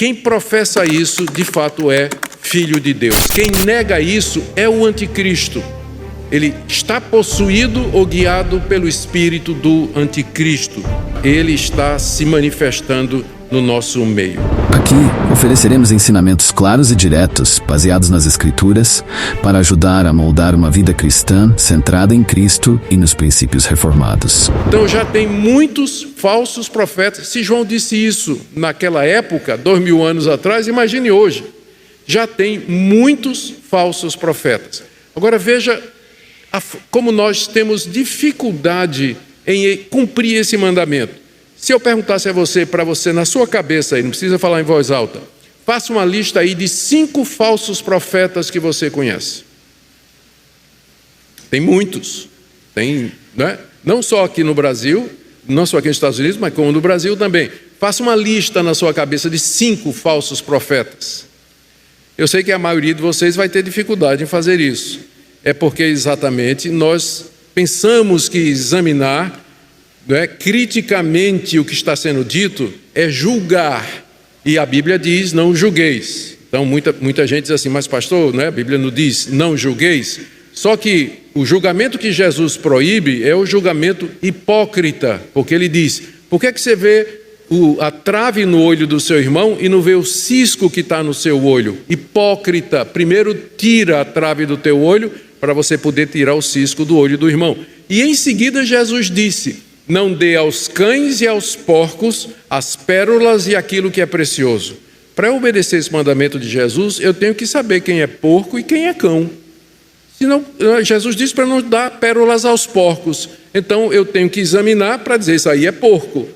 quem professa isso, de fato, é filho de Deus. Quem nega isso é o anticristo. Ele está possuído ou guiado pelo espírito do anticristo. Ele está se manifestando no nosso meio. Aqui ofereceremos ensinamentos claros e diretos, baseados nas Escrituras, para ajudar a moldar uma vida cristã centrada em Cristo e nos princípios reformados. Então já tem muitos falsos profetas. Se João disse isso naquela época, 2000 anos atrás, imagine hoje. Já tem muitos falsos profetas. Agora veja como nós temos dificuldade em cumprir esse mandamento. Se eu perguntasse a você, para você, na sua cabeça, aí, não precisa falar em voz alta, faça uma lista aí de 5 falsos profetas que você conhece. Tem muitos. Tem, né? Não só aqui no Brasil, não só aqui nos Estados Unidos, mas como no Brasil também. Faça uma lista na sua cabeça de 5 falsos profetas. Eu sei que a maioria de vocês vai ter dificuldade em fazer isso. É porque exatamente nós pensamos que examinar criticamente o que está sendo dito é julgar, e a Bíblia diz não julgueis. Então muita gente diz assim, mas pastor, a Bíblia não diz não julgueis. Só que o julgamento que Jesus proíbe é o julgamento hipócrita, porque ele diz, por que você vê a trave no olho do seu irmão e não vê o cisco que está no seu olho? Hipócrita, primeiro tira a trave do teu olho para você poder tirar o cisco do olho do irmão. E em seguida Jesus disse, não dê aos cães e aos porcos as pérolas e aquilo que é precioso. Para eu obedecer esse mandamento de Jesus, eu tenho que saber quem é porco e quem é cão. Senão, Jesus disse para não dar pérolas aos porcos. Então eu tenho que examinar para dizer, isso aí é porco.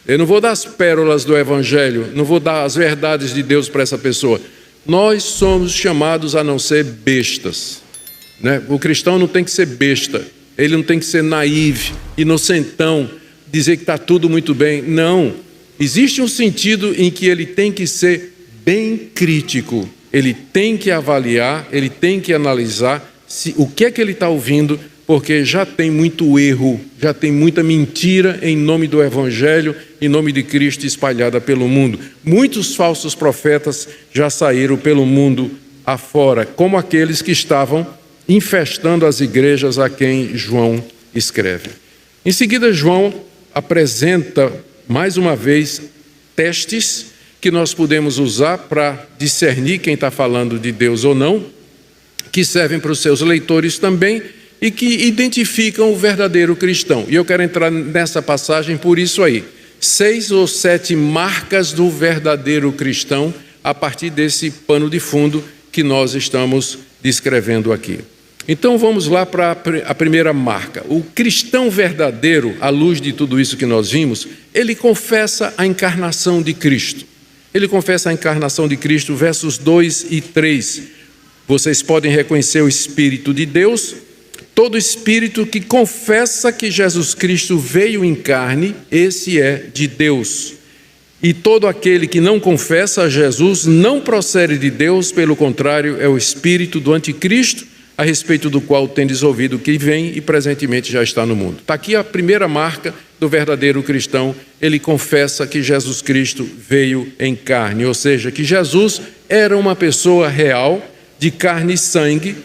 Eu não vou dar as pérolas do Evangelho, não vou dar as verdades de Deus para essa pessoa. Nós somos chamados a não ser bestas. O cristão não tem que ser besta. Ele não tem que ser naíve, inocentão, dizer que está tudo muito bem. Não. Existe um sentido em que ele tem que ser bem crítico. Ele tem que avaliar, ele tem que analisar o que é que ele está ouvindo, porque já tem muito erro, já tem muita mentira em nome do Evangelho, em nome de Cristo espalhada pelo mundo. Muitos falsos profetas já saíram pelo mundo afora, como aqueles que estavam infestando as igrejas a quem João escreve. Em seguida, João apresenta, mais uma vez, testes que nós podemos usar para discernir quem está falando de Deus ou não, que servem para os seus leitores também e que identificam o verdadeiro cristão. E eu quero entrar nessa passagem por isso aí. 6 ou 7 marcas do verdadeiro cristão a partir desse pano de fundo que nós estamos descrevendo aqui. Então vamos lá para a primeira marca. O cristão verdadeiro, à luz de tudo isso que nós vimos, ele confessa a encarnação de Cristo. Ele confessa a encarnação de Cristo, versos 2 e 3. Vocês podem reconhecer o Espírito de Deus. Todo espírito que confessa que Jesus Cristo veio em carne, esse é de Deus. E todo aquele que não confessa a Jesus não procede de Deus, pelo contrário, é o espírito do anticristo, a respeito do qual tendes ouvido que vem e presentemente já está no mundo. Está aqui a primeira marca do verdadeiro cristão. Ele confessa que Jesus Cristo veio em carne, ou seja, que Jesus era uma pessoa real, de carne e sangue,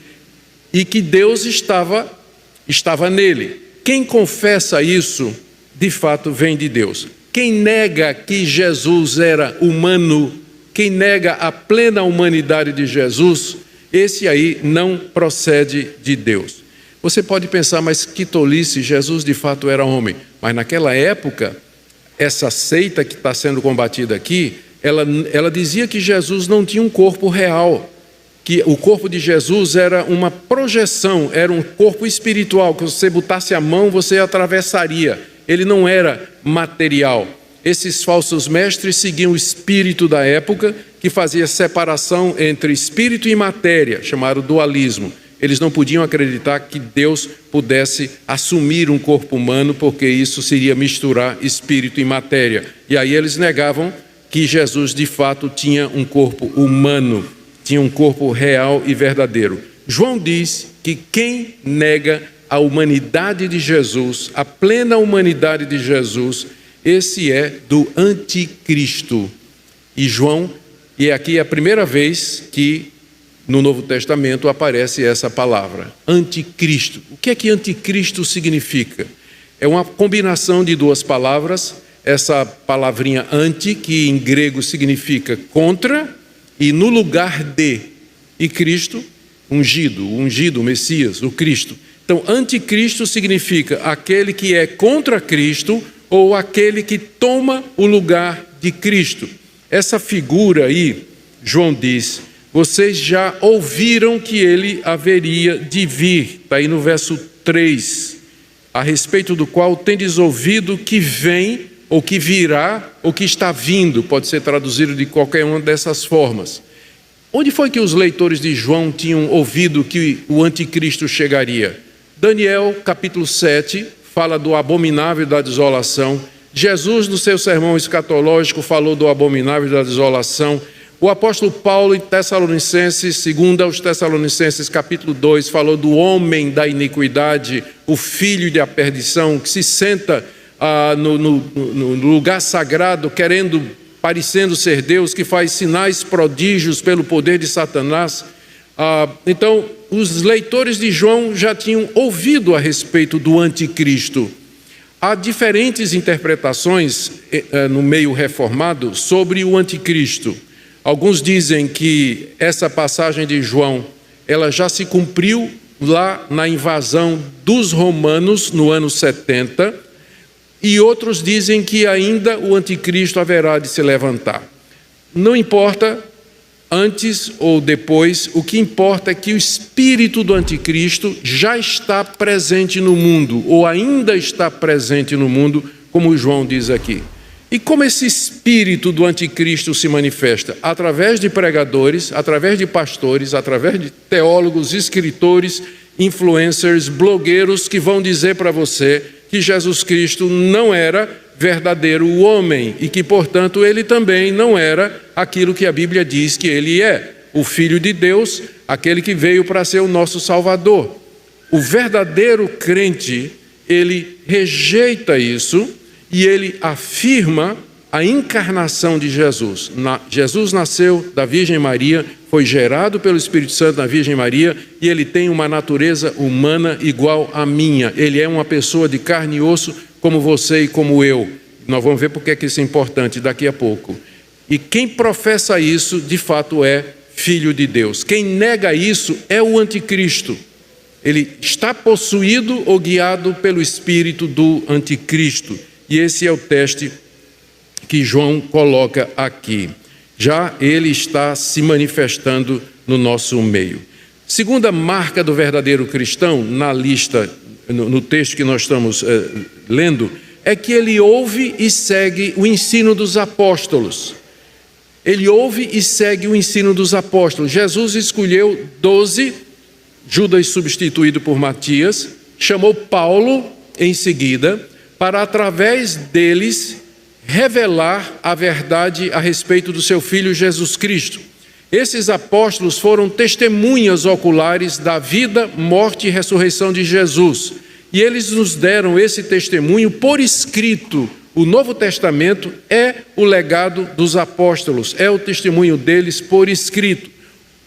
e que Deus estava nele. Quem confessa isso, de fato, vem de Deus. Quem nega que Jesus era humano, quem nega a plena humanidade de Jesus, esse aí não procede de Deus. Você pode pensar, mas que tolice, Jesus de fato era homem. Mas naquela época, essa seita que está sendo combatida aqui, ela dizia que Jesus não tinha um corpo real, que o corpo de Jesus era uma projeção, era um corpo espiritual, que se você botasse a mão, você atravessaria. Ele não era material. Esses falsos mestres seguiam o espírito da época, que fazia separação entre espírito e matéria, chamado dualismo. Eles não podiam acreditar que Deus pudesse assumir um corpo humano, porque isso seria misturar espírito e matéria. E aí eles negavam que Jesus de fato tinha um corpo humano, tinha um corpo real e verdadeiro. João diz que quem nega a humanidade de Jesus, a plena humanidade de Jesus, esse é do anticristo. E aqui é a primeira vez que no Novo Testamento aparece essa palavra, anticristo. O que é que anticristo significa? É uma combinação de duas palavras, essa palavrinha anti, que em grego significa contra, e no lugar de, e Cristo, ungido, Messias, o Cristo. Então, anticristo significa aquele que é contra Cristo ou aquele que toma o lugar de Cristo. Essa figura aí, João diz, vocês já ouviram que ele haveria de vir. Está aí no verso 3, a respeito do qual tendes ouvido que vem, ou que virá, ou que está vindo. Pode ser traduzido de qualquer uma dessas formas. Onde foi que os leitores de João tinham ouvido que o anticristo chegaria? Daniel, capítulo 7, fala do abominável da desolação. Jesus, no seu sermão escatológico, falou do abominável da desolação. O apóstolo Paulo, em Tessalonicenses, segundo aos Tessalonicenses, capítulo 2, falou do homem da iniquidade, o filho da perdição, que se senta no lugar sagrado, parecendo ser Deus, que faz sinais prodígios pelo poder de Satanás. Então, os leitores de João já tinham ouvido a respeito do anticristo. Há diferentes interpretações no meio reformado sobre o anticristo. Alguns dizem que essa passagem de João, ela já se cumpriu lá na invasão dos romanos no ano 70, e outros dizem que ainda o anticristo haverá de se levantar. Não importa antes ou depois, o que importa é que o espírito do anticristo já está presente no mundo, ou ainda está presente no mundo, como João diz aqui. E como esse espírito do anticristo se manifesta? Através de pregadores, através de pastores, através de teólogos, escritores, influencers, blogueiros que vão dizer para você que Jesus Cristo não era verdadeiro homem e que, portanto, ele também não era aquilo que a Bíblia diz que ele é, o Filho de Deus, aquele que veio para ser o nosso Salvador. O verdadeiro crente, ele rejeita isso e ele afirma a encarnação de Jesus. Jesus nasceu da Virgem Maria, foi gerado pelo Espírito Santo da Virgem Maria e ele tem uma natureza humana igual à minha. Ele é uma pessoa de carne e osso como você e como eu. Nós vamos ver porque que isso é importante daqui a pouco. E quem professa isso, de fato, é filho de Deus. Quem nega isso é o anticristo. Ele está possuído ou guiado pelo espírito do anticristo. E esse é o teste que João coloca aqui. Já ele está se manifestando no nosso meio. Segunda marca do verdadeiro cristão, na lista, no texto que nós estamos lendo, é que ele ouve e segue o ensino dos apóstolos. Ele ouve e segue o ensino dos apóstolos. Jesus escolheu 12, Judas substituído por Matias, chamou Paulo em seguida, para através deles revelar a verdade a respeito do seu Filho Jesus Cristo. Esses apóstolos foram testemunhas oculares da vida, morte e ressurreição de Jesus. E eles nos deram esse testemunho por escrito. O Novo Testamento é o legado dos apóstolos, é o testemunho deles por escrito.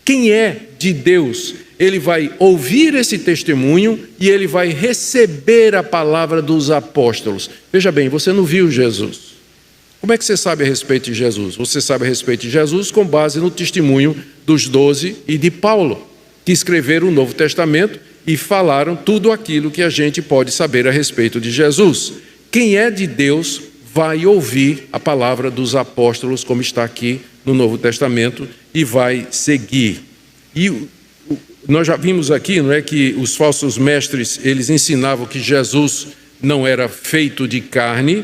Quem é de Deus, ele vai ouvir esse testemunho e ele vai receber a palavra dos apóstolos. Veja bem, você não viu Jesus. Como é que você sabe a respeito de Jesus? Você sabe a respeito de Jesus com base no testemunho dos 12 e de Paulo, que escreveram o Novo Testamento e falaram tudo aquilo que a gente pode saber a respeito de Jesus. Quem é de Deus vai ouvir a palavra dos apóstolos, como está aqui no Novo Testamento, e vai seguir. E nós já vimos aqui, não é, que os falsos mestres, eles ensinavam que Jesus não era feito de carne,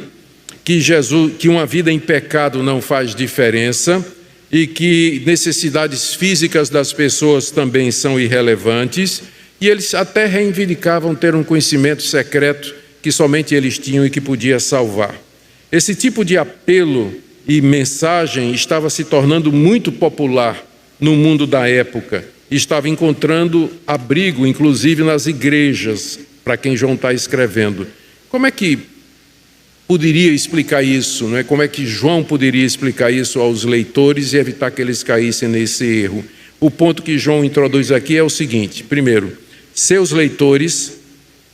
que uma vida em pecado não faz diferença e que necessidades físicas das pessoas também são irrelevantes, e eles até reivindicavam ter um conhecimento secreto que somente eles tinham e que podia salvar. Esse tipo de apelo e mensagem estava se tornando muito popular no mundo da época, e estava encontrando abrigo, inclusive nas igrejas, para quem João está escrevendo. poderia explicar isso, não é? Como é que João poderia explicar isso aos leitores e evitar que eles caíssem nesse erro? O ponto que João introduz aqui é o seguinte: primeiro, seus leitores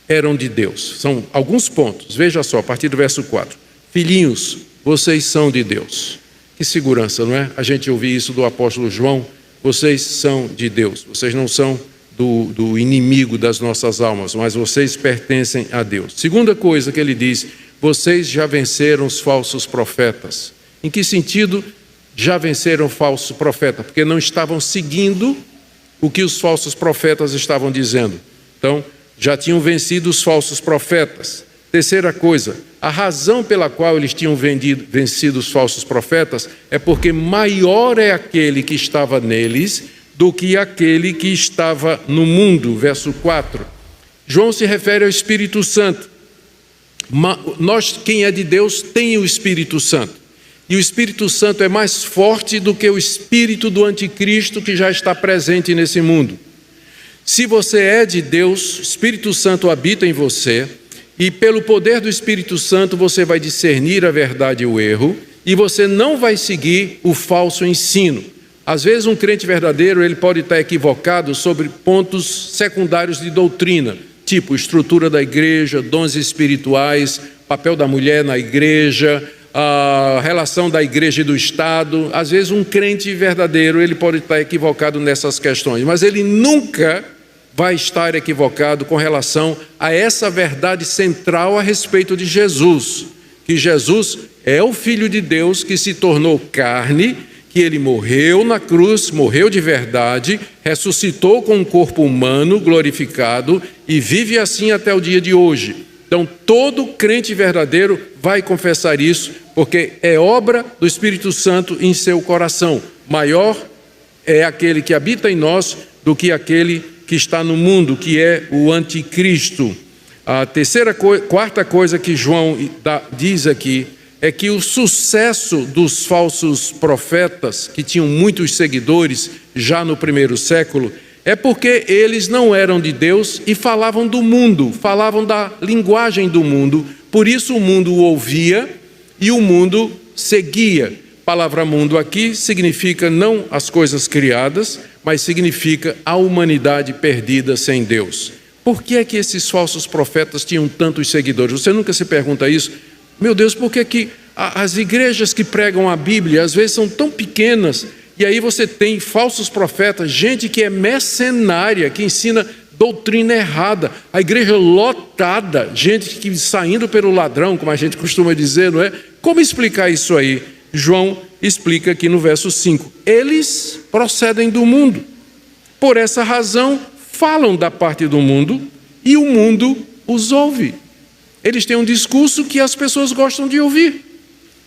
eram de Deus. São alguns pontos, veja só, a partir do verso 4. Filhinhos, vocês são de Deus. Que segurança, não é? A gente ouvir isso do apóstolo João: vocês são de Deus, vocês não são do inimigo das nossas almas, mas vocês pertencem a Deus. Segunda coisa que ele diz: vocês já venceram os falsos profetas. Em que sentido já venceram o falso profeta? Porque não estavam seguindo o que os falsos profetas estavam dizendo. Então, já tinham vencido os falsos profetas. Terceira coisa, a razão pela qual eles tinham vencido os falsos profetas é porque maior é aquele que estava neles do que aquele que estava no mundo. Verso 4. João se refere ao Espírito Santo. Nós, quem é de Deus, tem o Espírito Santo. E o Espírito Santo é mais forte do que o espírito do anticristo que já está presente nesse mundo. Se você é de Deus, o Espírito Santo habita em você, e pelo poder do Espírito Santo você vai discernir a verdade e o erro, e você não vai seguir o falso ensino. Às vezes um crente verdadeiro ele pode estar equivocado sobre pontos secundários de doutrina, tipo estrutura da igreja, dons espirituais, papel da mulher na igreja, a relação da igreja e do Estado. Às vezes um crente verdadeiro ele pode estar equivocado nessas questões, mas ele nunca vai estar equivocado com relação a essa verdade central a respeito de Jesus, que Jesus é o Filho de Deus que se tornou carne, que ele morreu na cruz, morreu de verdade, ressuscitou com um corpo humano glorificado e vive assim até o dia de hoje. Então, todo crente verdadeiro vai confessar isso, porque é obra do Espírito Santo em seu coração. Maior é aquele que habita em nós do que aquele que está no mundo, que é o anticristo. A quarta coisa que João diz aqui é que o sucesso dos falsos profetas, que tinham muitos seguidores já no primeiro século, é porque eles não eram de Deus e falavam do mundo, falavam da linguagem do mundo. Por isso o mundo o ouvia e o mundo seguia. A palavra mundo aqui significa não as coisas criadas, mas significa a humanidade perdida sem Deus. Por que é que esses falsos profetas tinham tantos seguidores? Você nunca se pergunta isso? Meu Deus, por que que as igrejas que pregam a Bíblia às vezes são tão pequenas, e aí você tem falsos profetas, gente que é mercenária, que ensina doutrina errada, a igreja lotada, gente que saindo pelo ladrão, como a gente costuma dizer, não é? Como explicar isso aí? João explica aqui no verso 5, eles procedem do mundo, por essa razão falam da parte do mundo e o mundo os ouve. Eles têm um discurso que as pessoas gostam de ouvir.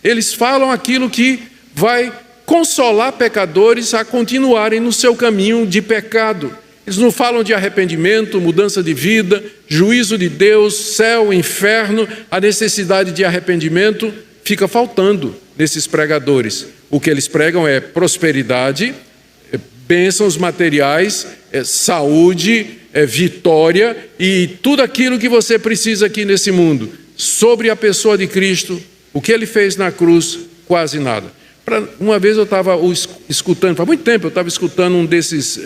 Eles falam aquilo que vai consolar pecadores a continuarem no seu caminho de pecado. Eles não falam de arrependimento, mudança de vida, juízo de Deus, céu, inferno. A necessidade de arrependimento fica faltando nesses pregadores. O que eles pregam é prosperidade, bênçãos materiais, saúde, vitória e tudo aquilo que você precisa aqui nesse mundo. Sobre a pessoa de Cristo, o que ele fez na cruz, quase nada. Uma vez eu estava escutando, faz muito tempo eu estava escutando um desses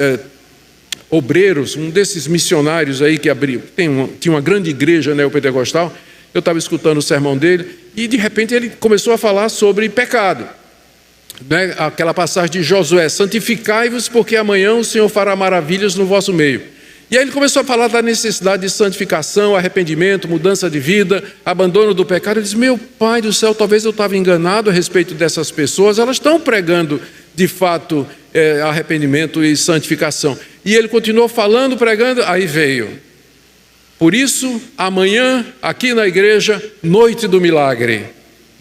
obreiros, um desses missionários aí que abriu, tinha uma grande igreja neopentecostal. Eu estava escutando o sermão dele e de repente ele começou a falar sobre pecado. Aquela passagem de Josué: santificai-vos porque amanhã o Senhor fará maravilhas no vosso meio. E aí ele começou a falar da necessidade de santificação, arrependimento, mudança de vida, abandono do pecado. Eu disse: meu Pai do céu, talvez eu estava enganado a respeito dessas pessoas, elas estão pregando de fato arrependimento e santificação. E ele continuou falando, pregando, aí veio: por isso amanhã aqui na igreja, noite do milagre,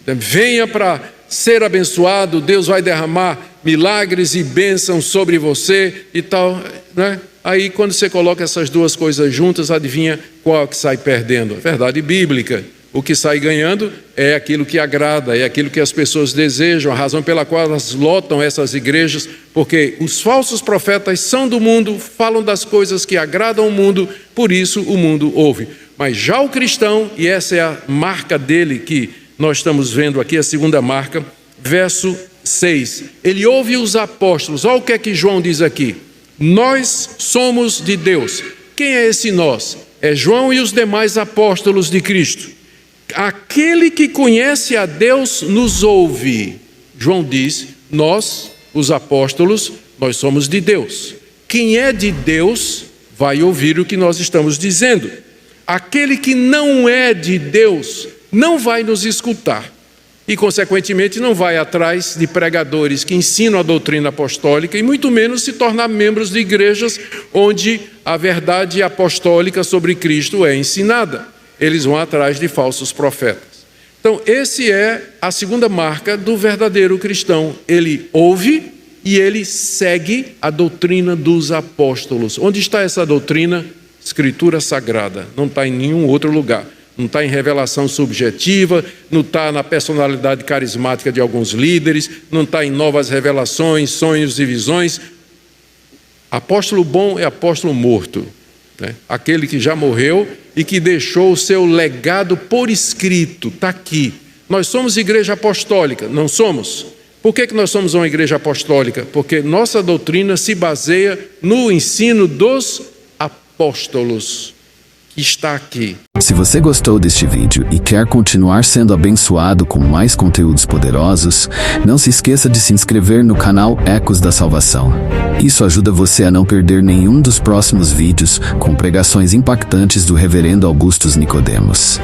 venha para ser abençoado, Deus vai derramar milagres e bênçãos sobre você e tal, né? Aí quando você coloca essas duas coisas juntas, adivinha qual que sai perdendo? A verdade bíblica. O que sai ganhando é aquilo que agrada, é aquilo que as pessoas desejam, a razão pela qual elas lotam essas igrejas, porque os falsos profetas são do mundo, falam das coisas que agradam o mundo, por isso o mundo ouve. Mas já o cristão, e essa é a marca dele que nós estamos vendo aqui a segunda marca, verso 6. Ele ouve os apóstolos. Olha o que é que João diz aqui. Nós somos de Deus. Quem é esse nós? É João e os demais apóstolos de Cristo. Aquele que conhece a Deus nos ouve. João diz, nós, os apóstolos, nós somos de Deus. Quem é de Deus vai ouvir o que nós estamos dizendo. Aquele que não é de Deus não vai nos escutar. E, consequentemente, não vai atrás de pregadores que ensinam a doutrina apostólica e muito menos se tornar membros de igrejas onde a verdade apostólica sobre Cristo é ensinada. Eles vão atrás de falsos profetas. Então, esse é a segunda marca do verdadeiro cristão. Ele ouve e ele segue a doutrina dos apóstolos. Onde está essa doutrina? Escritura Sagrada. Não está em nenhum outro lugar. Não está em revelação subjetiva, não está na personalidade carismática de alguns líderes, não está em novas revelações, sonhos e visões. Apóstolo bom é apóstolo morto, né? Aquele que já morreu e que deixou o seu legado por escrito, está aqui. Nós somos igreja apostólica, não somos? Por que nós somos uma igreja apostólica? Porque nossa doutrina se baseia no ensino dos apóstolos. Está aqui. Se você gostou deste vídeo e quer continuar sendo abençoado com mais conteúdos poderosos, não se esqueça de se inscrever no canal Ecos da Salvação. Isso ajuda você a não perder nenhum dos próximos vídeos com pregações impactantes do Reverendo Augustus Nicodemos.